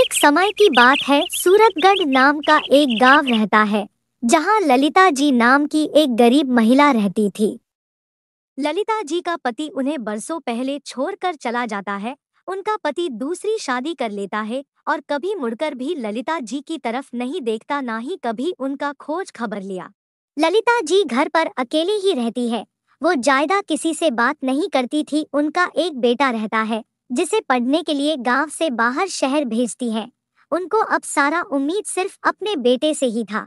एक समय की बात है, सूरतगढ़ नाम का एक गांव रहता है जहां ललिता जी नाम की एक गरीब महिला रहती थी। ललिता जी का पति उन्हें बरसों पहले छोड़कर चला जाता है। उनका पति दूसरी शादी कर लेता है और कभी मुड़कर भी ललिता जी की तरफ नहीं देखता, ना ही कभी उनका खोज खबर लिया। ललिता जी घर पर अकेले ही रहती है। वो ज्यादा किसी से बात नहीं करती थी। उनका एक बेटा रहता है जिसे पढ़ने के लिए गांव से बाहर शहर भेजती है। उनको अब सारा उम्मीद सिर्फ अपने बेटे से ही था।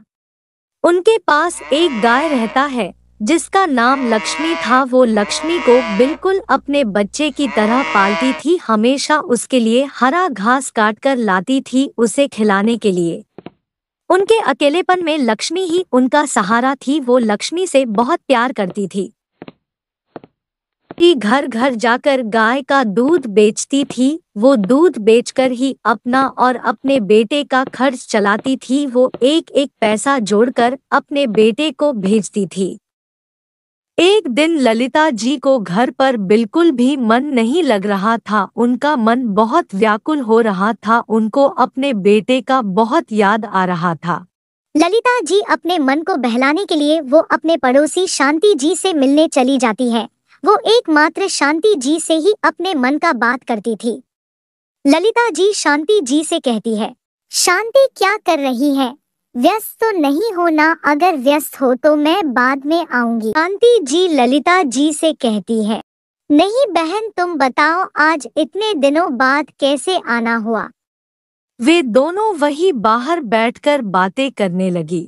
उनके पास एक गाय रहता है जिसका नाम लक्ष्मी था। वो लक्ष्मी को बिल्कुल अपने बच्चे की तरह पालती थी। हमेशा उसके लिए हरा घास काट कर लाती थी उसे खिलाने के लिए। उनके अकेलेपन में लक्ष्मी ही उनका सहारा थी। वो लक्ष्मी से बहुत प्यार करती थी। घर घर जाकर गाय का दूध बेचती थी। वो दूध बेचकर ही अपना और अपने बेटे का खर्च चलाती थी। वो एक एक पैसा जोड़कर अपने बेटे को भेजती थी। एक दिन ललिता जी को घर पर बिल्कुल भी मन नहीं लग रहा था। उनका मन बहुत व्याकुल हो रहा था। उनको अपने बेटे का बहुत याद आ रहा था। ललिता जी अपने मन को बहलाने के लिए वो अपने पड़ोसी शांति जी से मिलने चली जाती है। वो एकमात्र शांति जी से ही अपने मन का बात करती थी। ललिता जी शांति जी से कहती है, शांति क्या कर रही है? व्यस्त तो नहीं हो ना? अगर व्यस्त हो तो मैं बाद में आऊंगी। शांति जी ललिता जी से कहती है, नहीं बहन, तुम बताओ आज इतने दिनों बाद कैसे आना हुआ? वे दोनों वही बाहर बैठकर बातें करने लगी।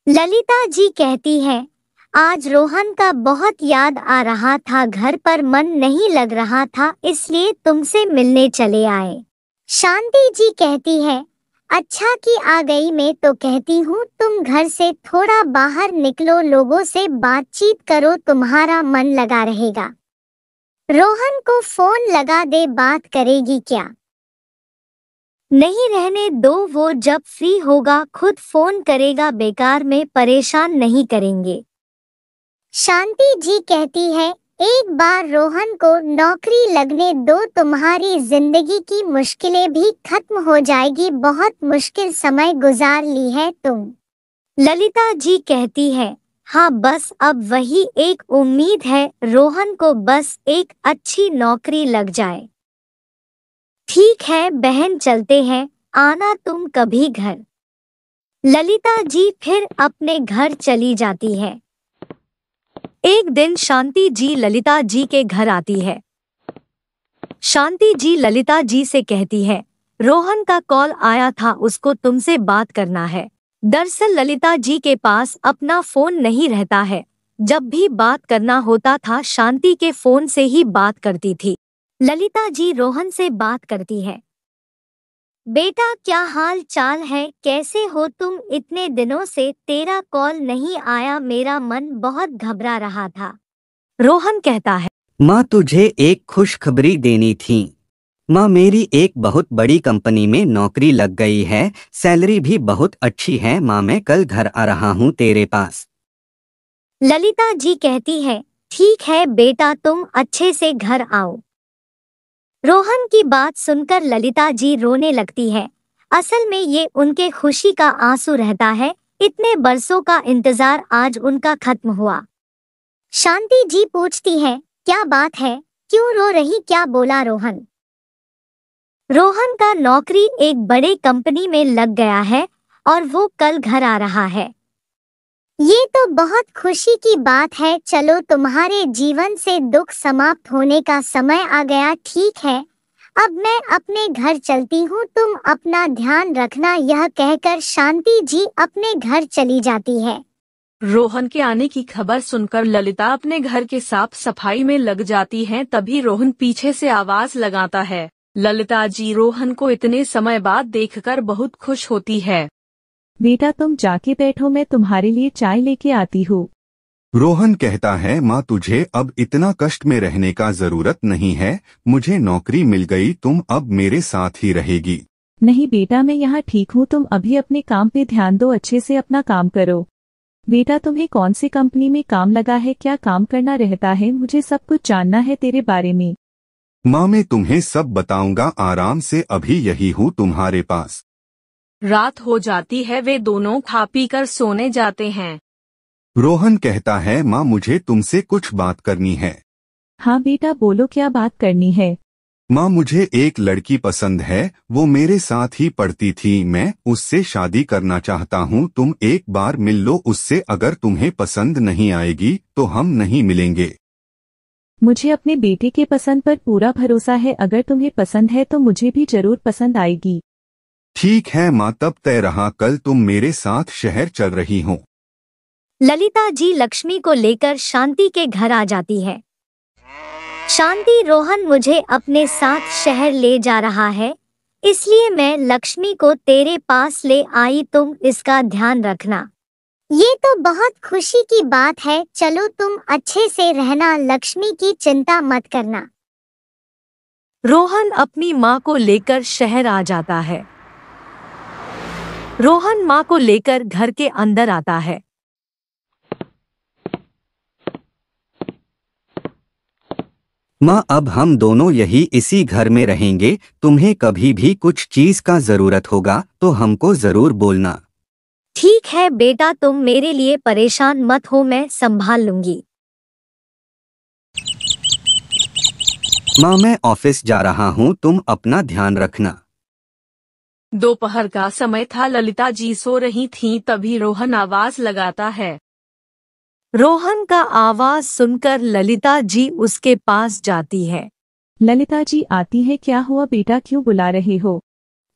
ललिता जी कहती है, आज रोहन का बहुत याद आ रहा था। घर पर मन नहीं लग रहा था, इसलिए तुमसे मिलने चले आए। शांति जी कहती है, अच्छा कि आ गई। मैं तो कहती हूँ तुम घर से थोड़ा बाहर निकलो, लोगों से बातचीत करो, तुम्हारा मन लगा रहेगा। रोहन को फोन लगा दे, बात करेगी क्या? नहीं, रहने दो, वो जब फ्री होगा खुद फोन करेगा, बेकार में परेशान नहीं करेंगे। शांति जी कहती है, एक बार रोहन को नौकरी लगने दो, तुम्हारी जिंदगी की मुश्किलें भी खत्म हो जाएगी। बहुत मुश्किल समय गुजार ली है तुम। ललिता जी कहती है, हाँ बस अब वही एक उम्मीद है, रोहन को बस एक अच्छी नौकरी लग जाए। ठीक है बहन, चलते हैं, आना तुम कभी घर। ललिता जी फिर अपने घर चली जाती है। एक दिन शांति जी ललिता जी के घर आती है। शांति जी ललिता जी से कहती है, रोहन का कॉल आया था, उसको तुमसे बात करना है। दरअसल ललिता जी के पास अपना फोन नहीं रहता है। जब भी बात करना होता था शांति के फोन से ही बात करती थी। ललिता जी रोहन से बात करती है, बेटा क्या हाल चाल है, कैसे हो तुम? इतने दिनों से तेरा कॉल नहीं आया, मेरा मन बहुत घबरा रहा था। रोहन कहता है, माँ तुझे एक खुशखबरी देनी थी। माँ मेरी एक बहुत बड़ी कंपनी में नौकरी लग गई है, सैलरी भी बहुत अच्छी है। माँ मैं कल घर आ रहा हूँ तेरे पास। ललिता जी कहती है, ठीक है बेटा, तुम अच्छे से घर आओ। रोहन की बात सुनकर ललिता जी रोने लगती है। असल में ये उनके खुशी का आंसू रहता है। इतने बरसों का इंतजार आज उनका खत्म हुआ। शांति जी पूछती है, क्या बात है, क्यों रो रही? क्या बोला रोहन? रोहन का नौकरी एक बड़े कंपनी में लग गया है और वो कल घर आ रहा है। ये तो बहुत खुशी की बात है। चलो, तुम्हारे जीवन से दुख समाप्त होने का समय आ गया। ठीक है, अब मैं अपने घर चलती हूँ, तुम अपना ध्यान रखना। यह कहकर शांति जी अपने घर चली जाती है। रोहन के आने की खबर सुनकर ललिता अपने घर के साफ सफाई में लग जाती है। तभी रोहन पीछे से आवाज लगाता है। ललिता जी रोहन को इतने समय बाद देखकर बहुत खुश होती है। बेटा तुम जाके बैठो, मैं तुम्हारे लिए चाय लेके आती हूँ। रोहन कहता है, माँ तुझे अब इतना कष्ट में रहने का जरूरत नहीं है, मुझे नौकरी मिल गई, तुम अब मेरे साथ ही रहेगी। नहीं बेटा, मैं यहाँ ठीक हूँ, तुम अभी अपने काम पे ध्यान दो, अच्छे से अपना काम करो। बेटा तुम्हें कौन सी कंपनी में काम लगा है, क्या काम करना रहता है? मुझे सब कुछ जानना है तेरे बारे में। माँ मैं तुम्हें सब बताऊंगा, आराम से, अभी यही हूँ तुम्हारे पास। रात हो जाती है, वे दोनों खा पी कर सोने जाते हैं। रोहन कहता है माँ मुझे तुमसे कुछ बात करनी है। हाँ बेटा बोलो, क्या बात करनी है। माँ मुझे एक लड़की पसंद है, वो मेरे साथ ही पढ़ती थी, मैं उससे शादी करना चाहता हूँ, तुम एक बार मिल लो उससे, अगर तुम्हें पसंद नहीं आएगी तो हम नहीं मिलेंगे। मुझे अपने बेटे के पसंद पर पूरा भरोसा है, अगर तुम्हें पसंद है तो मुझे भी जरूर पसंद आएगी। ठीक है माँ, तब तय रहा, कल तुम मेरे साथ शहर चल रही हो। ललिता जी लक्ष्मी को लेकर शांति के घर आ जाती है। शांति, रोहन मुझे अपने साथ शहर ले जा रहा है, इसलिए मैं लक्ष्मी को तेरे पास ले आई, तुम इसका ध्यान रखना। ये तो बहुत खुशी की बात है, चलो तुम अच्छे से रहना, लक्ष्मी की चिंता मत करना। रोहन अपनी माँ को लेकर शहर आ जाता है। रोहन माँ को लेकर घर के अंदर आता है। माँ अब हम दोनों यही इसी घर में रहेंगे, तुम्हें कभी भी कुछ चीज का जरूरत होगा तो हमको जरूर बोलना। ठीक है बेटा, तुम मेरे लिए परेशान मत हो, मैं संभाल लूंगी। माँ मैं ऑफिस जा रहा हूँ, तुम अपना ध्यान रखना। दोपहर का समय था, ललिता जी सो रही थीं, तभी रोहन आवाज लगाता है। रोहन का आवाज सुनकर ललिता जी उसके पास जाती है। ललिता जी आती है, क्या हुआ बेटा, क्यों बुला रहे हो।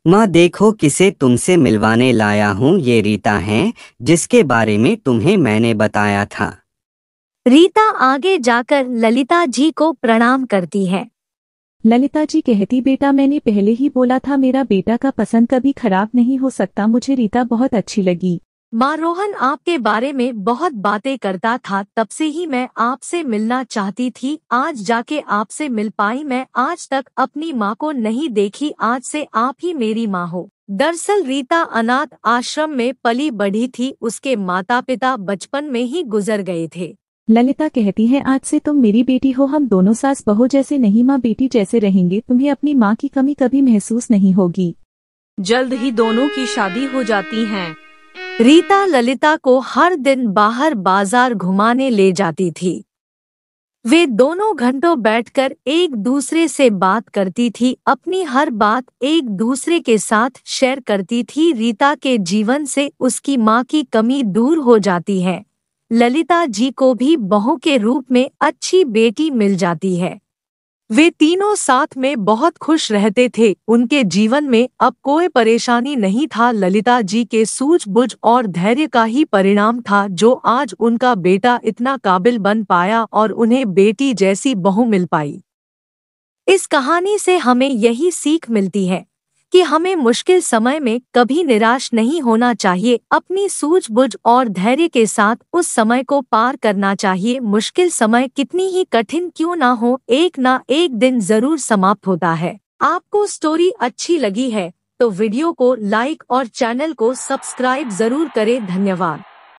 माँ देखो किसे तुमसे मिलवाने लाया हूँ, ये रीता है जिसके बारे में तुम्हें मैंने बताया था। रीता आगे जाकर ललिता जी को प्रणाम करती है। ललिता जी कहती, बेटा मैंने पहले ही बोला था, मेरा बेटा का पसंद कभी खराब नहीं हो सकता, मुझे रीता बहुत अच्छी लगी। माँ रोहन आपके बारे में बहुत बातें करता था, तब से ही मैं आपसे मिलना चाहती थी, आज जाके आपसे मिल पाई। मैं आज तक अपनी माँ को नहीं देखी, आज से आप ही मेरी माँ हो। दरअसल रीता अनाथ आश्रम में पली बढ़ी थी, उसके माता पिता बचपन में ही गुजर गए थे। ललिता कहती है, आज से तुम मेरी बेटी हो, हम दोनों सास बहू जैसे नहीं माँ बेटी जैसे रहेंगे, तुम्हें अपनी माँ की कमी कभी महसूस नहीं होगी। जल्द ही दोनों की शादी हो जाती है। रीता ललिता को हर दिन बाहर बाजार घुमाने ले जाती थी। वे दोनों घंटों बैठकर एक दूसरे से बात करती थी, अपनी हर बात एक दूसरे के साथ शेयर करती थी। रीता के जीवन से उसकी माँ की कमी दूर हो जाती है। ललिता जी को भी बहू के रूप में अच्छी बेटी मिल जाती है। वे तीनों साथ में बहुत खुश रहते थे, उनके जीवन में अब कोई परेशानी नहीं था। ललिता जी के सूझबूझ और धैर्य का ही परिणाम था जो आज उनका बेटा इतना काबिल बन पाया और उन्हें बेटी जैसी बहू मिल पाई। इस कहानी से हमें यही सीख मिलती है कि हमें मुश्किल समय में कभी निराश नहीं होना चाहिए, अपनी सूझबूझ और धैर्य के साथ उस समय को पार करना चाहिए। मुश्किल समय कितनी ही कठिन क्यों ना हो, एक ना एक दिन जरूर समाप्त होता है। आपको स्टोरी अच्छी लगी है तो वीडियो को लाइक और चैनल को सब्सक्राइब जरूर करें। धन्यवाद।